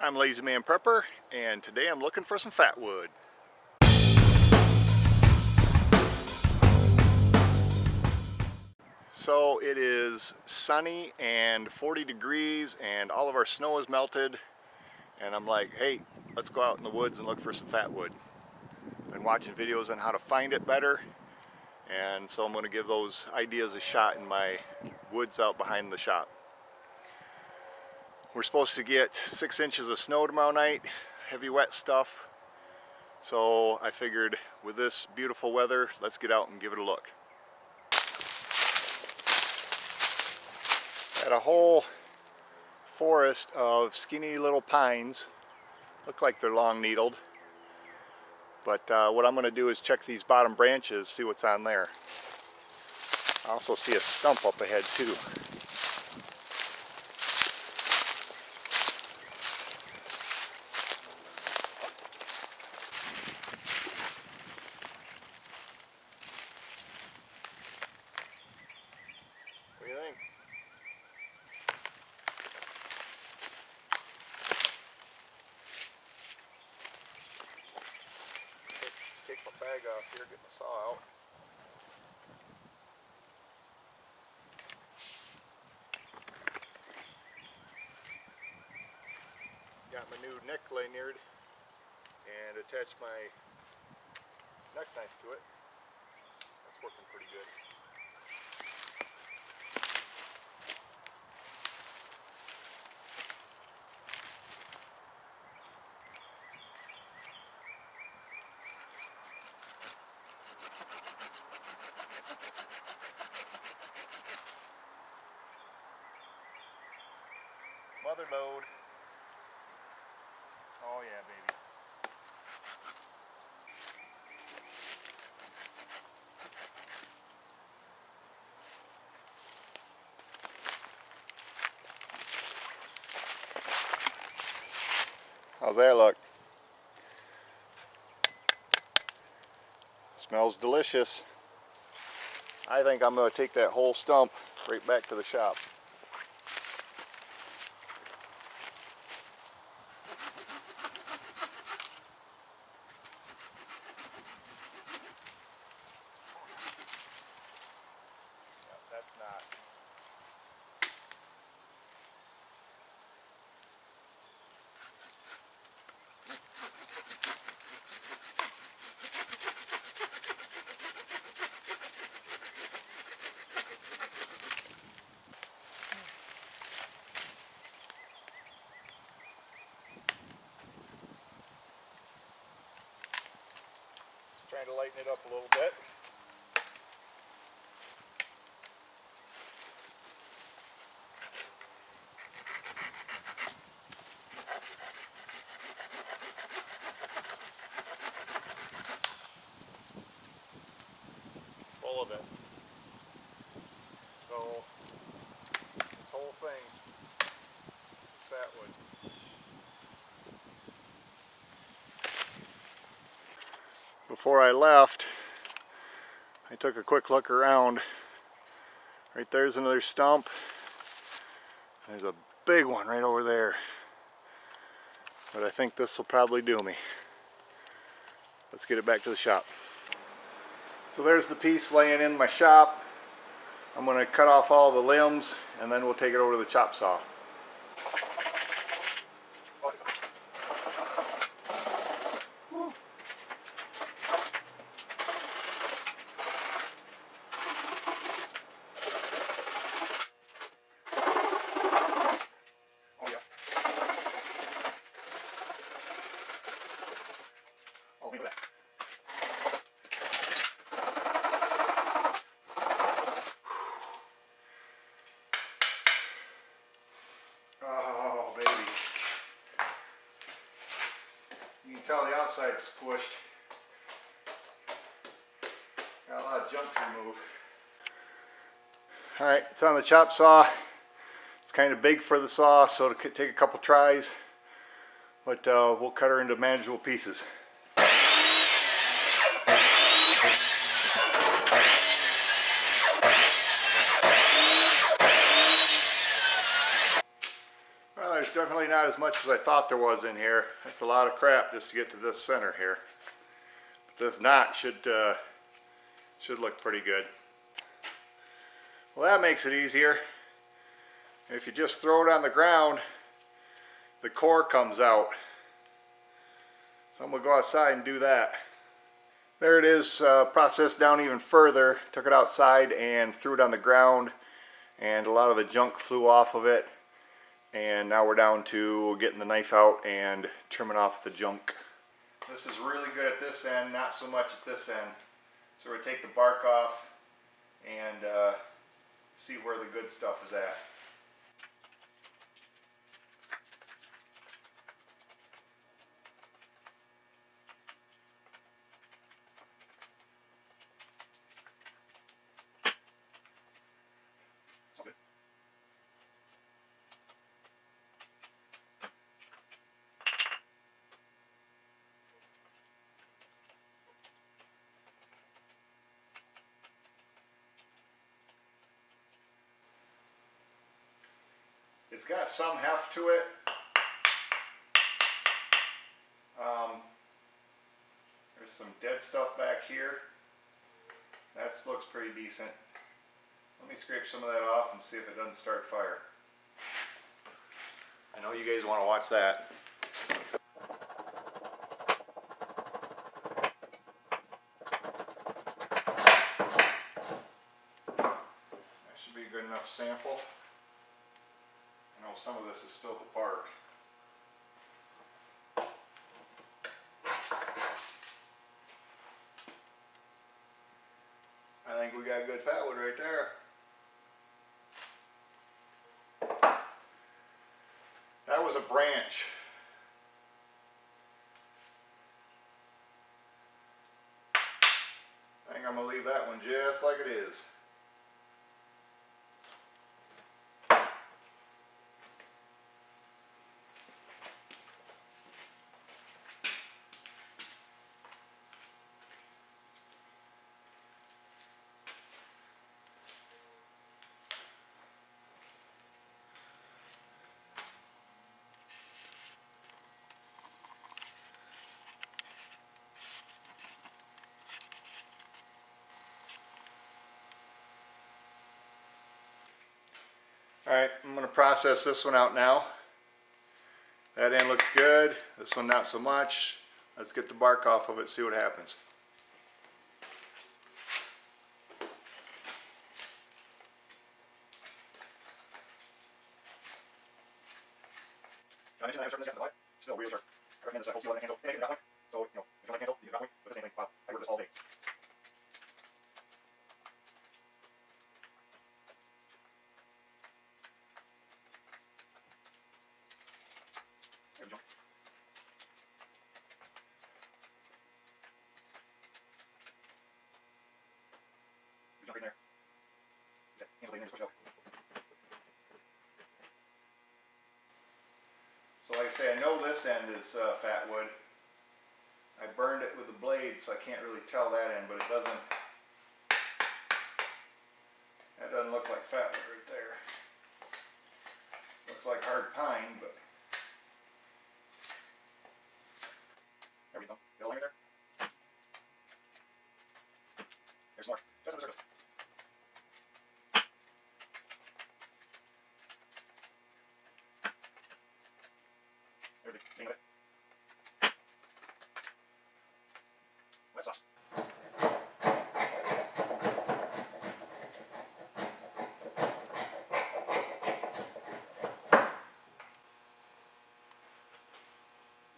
I'm Lazy Man Prepper, and today I'm looking for some fat wood. So it is sunny and 40 degrees and all of our snow is melted, and I'm like, hey, let's go out in the woods and look for some fat wood. Been watching videos on how to find it better, and so I'm going to give those ideas a shot in my woods out behind the shop. We're supposed to get 6 inches of snow tomorrow night, heavy wet stuff. So I figured with this beautiful weather, let's get out and give it a look. Got a whole forest of skinny little pines. Look like they're long needled. But what I'm going to do is check these bottom branches, see what's on there. I also see a stump up ahead too. What do you think? Take my bag off here, get my saw out. Got my new neck lanyard and attached my neck knife to it. That's working pretty good. Mother load. Oh yeah, baby. How's that look? Smells delicious. I think I'm going to take that whole stump right back to the shop. That's not. Just trying to lighten it up a little bit. Full of it. So this whole thing is fat wood. Before I left, I took a quick look around. Right there's another stump. There's a big one right over there. But I think this will probably do me. Let's get it back to the shop. So there's the piece laying in my shop. I'm going to cut off all the limbs and then we'll take it over to the chop saw. Oh, baby. You can tell the outside's squished. Got a lot of junk to remove. Alright, it's on the chop saw. It's kind of big for the saw, so it could take a couple tries. But we'll cut her into manageable pieces. definitely not as much as I thought there was in here. That's a lot of crap just to get to this center here. But this knot should look pretty good. Well, that makes it easier. If you just throw it on the ground, the core comes out. So I'm going to go outside and do that. There it is, processed down even further. Took it outside and threw it on the ground, and a lot of the junk flew off of it. And now we're down to getting the knife out and trimming off the junk. This is really good at this end, not so much at this end. So we're going to take the bark off and see where the good stuff is at. It's got some heft to it. There's some dead stuff back here. That looks pretty decent. Let me scrape some of that off and see if it doesn't start fire. I know you guys want to watch that. That should be a good enough sample. I know some of this is still the bark. I think we got good fatwood right there. That was a branch. I think I'm going to leave that one just like it is. Alright, I'm going to process this one out now. That end looks good. This one not so much. Let's get the bark off of it, see what happens. I mentioned I have sharpened this against the light. Still really sharp. I recommend this whole steel handle. Anything with that way. So, you know, if you like handle, you can do that way. But the same thing. Wow, I work this all day. There's the junk. There's junk right in there. Okay, handle in there, just push it out. So like I say, I know this end is fat wood. I burned it with the blade, so I can't really tell that end, but it doesn't. That doesn't look like fat wood right there. Looks like hard pine, but there we go. Got a line right there. There's more. Just on the surface. There's the thing of it. Wet sauce.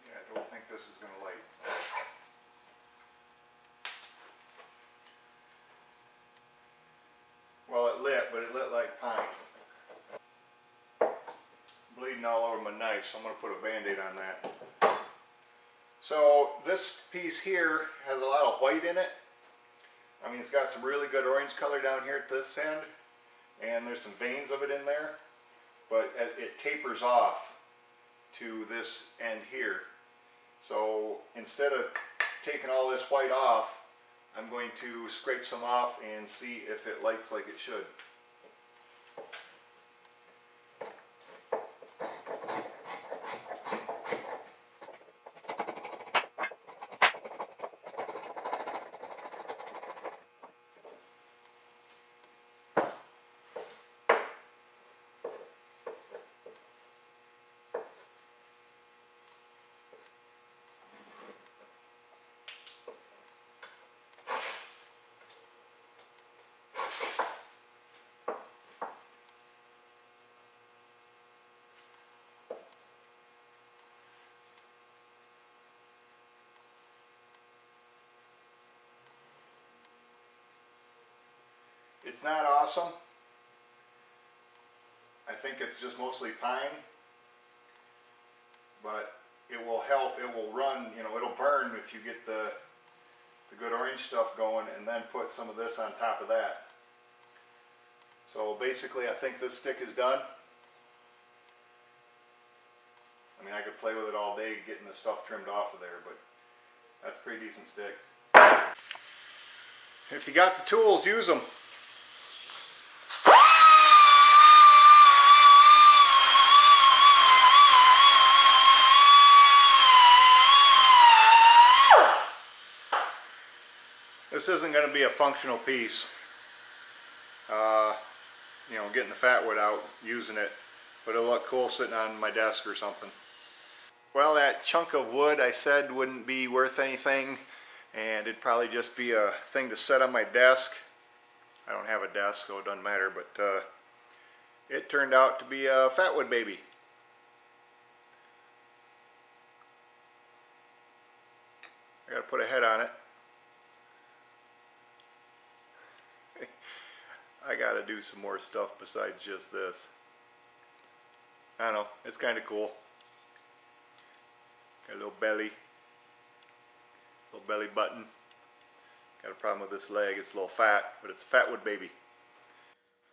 Yeah, I don't think this is going to light. Well, it lit, but it lit like pine. Bleeding all over my knife, so I'm going to put a band-aid on that. So this piece here has a lot of white in it. I mean, it's got some really good orange color down here at this end, and there's some veins of it in there, but it tapers off to this end here. So instead of taking all this white off, I'm going to scrape some off and see if it lights like it should. It's not awesome. I think it's just mostly pine, but it will help. It will run, you know, it'll burn if you get the good orange stuff going, and then put some of this on top of that. So basically I think this stick is done. I mean, I could play with it all day getting the stuff trimmed off of there, but that's a pretty decent stick. If you got the tools, use them. This isn't going to be a functional piece, you know, getting the fat wood out, using it, but it'll look cool sitting on my desk or something. Well, that chunk of wood I said wouldn't be worth anything, and it'd probably just be a thing to set on my desk. I don't have a desk, so it doesn't matter, but it turned out to be a fatwood baby. I gotta put a head on it. I gotta do some more stuff besides just this. I don't know, it's kind of cool. Got a little belly button. Got a problem with this leg, it's a little fat, but it's a fatwood baby.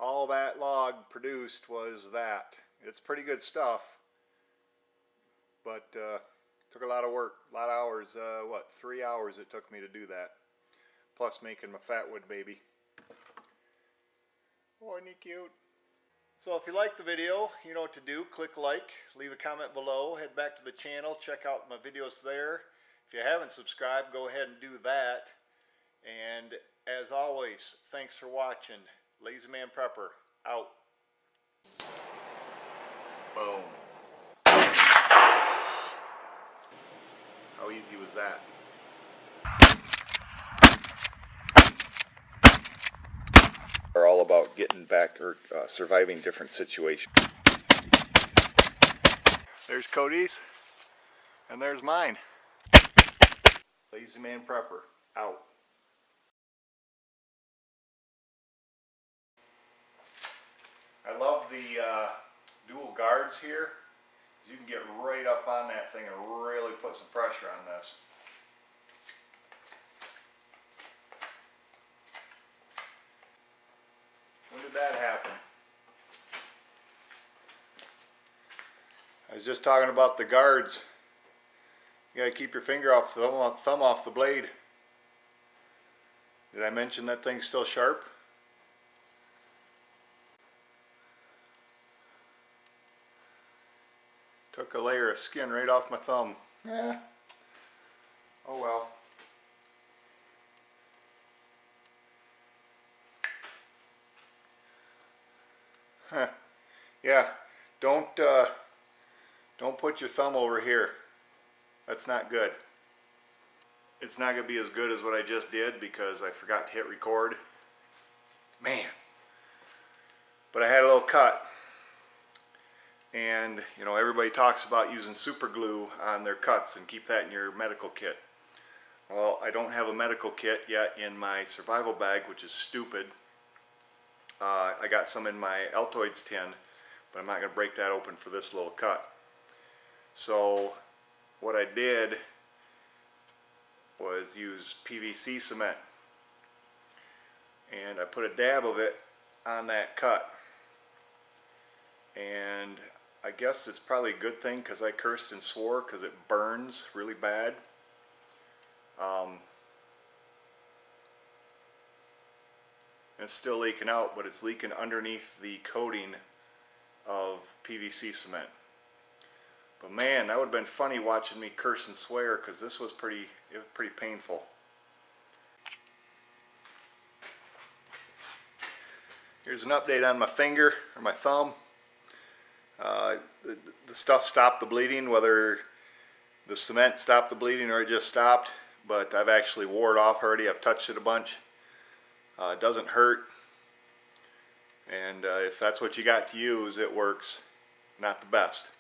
All that log produced was that. It's pretty good stuff, but took a lot of work, a lot of hours. What, 3 hours it took me to do that, plus making my fatwood baby. Oh, isn't he cute? So if you like the video, you know what to do. Click like, leave a comment below, head back to the channel, check out my videos there. If you haven't subscribed, go ahead and do that. And as always, thanks for watching. Lazy Man Prepper, out. Boom. How easy was that? Are all about getting back or surviving different situations. There's Cody's, and there's mine. Lazy Man Prepper, out. I love the dual guards here. You can get right up on that thing and really put some pressure on this. When did that happen? I was just talking about the guards. You gotta keep your finger off the thumb off the blade. Did I mention that thing's still sharp? Took a layer of skin right off my thumb. Eh. Oh well. Huh. Yeah. Don't put your thumb over here. That's not good. It's not going to be as good as what I just did because I forgot to hit record. Man. But I had a little cut. And, you know, everybody talks about using super glue on their cuts and keep that in your medical kit. Well, I don't have a medical kit yet in my survival bag, which is stupid. I got some in my Altoids tin, but I'm not going to break that open for this little cut. So what I did was use PVC cement, and I put a dab of it on that cut. And I guess it's probably a good thing because I cursed and swore because it burns really bad. It's still leaking out, but it's leaking underneath the coating of PVC cement. But man, that would have been funny watching me curse and swear because this was pretty painful. Here's an update on my finger, or my thumb. The stuff stopped the bleeding, whether the cement stopped the bleeding or it just stopped, but I've actually wore it off already. I've touched it a bunch. It doesn't hurt, and if that's what you got to use, it works. Not the best.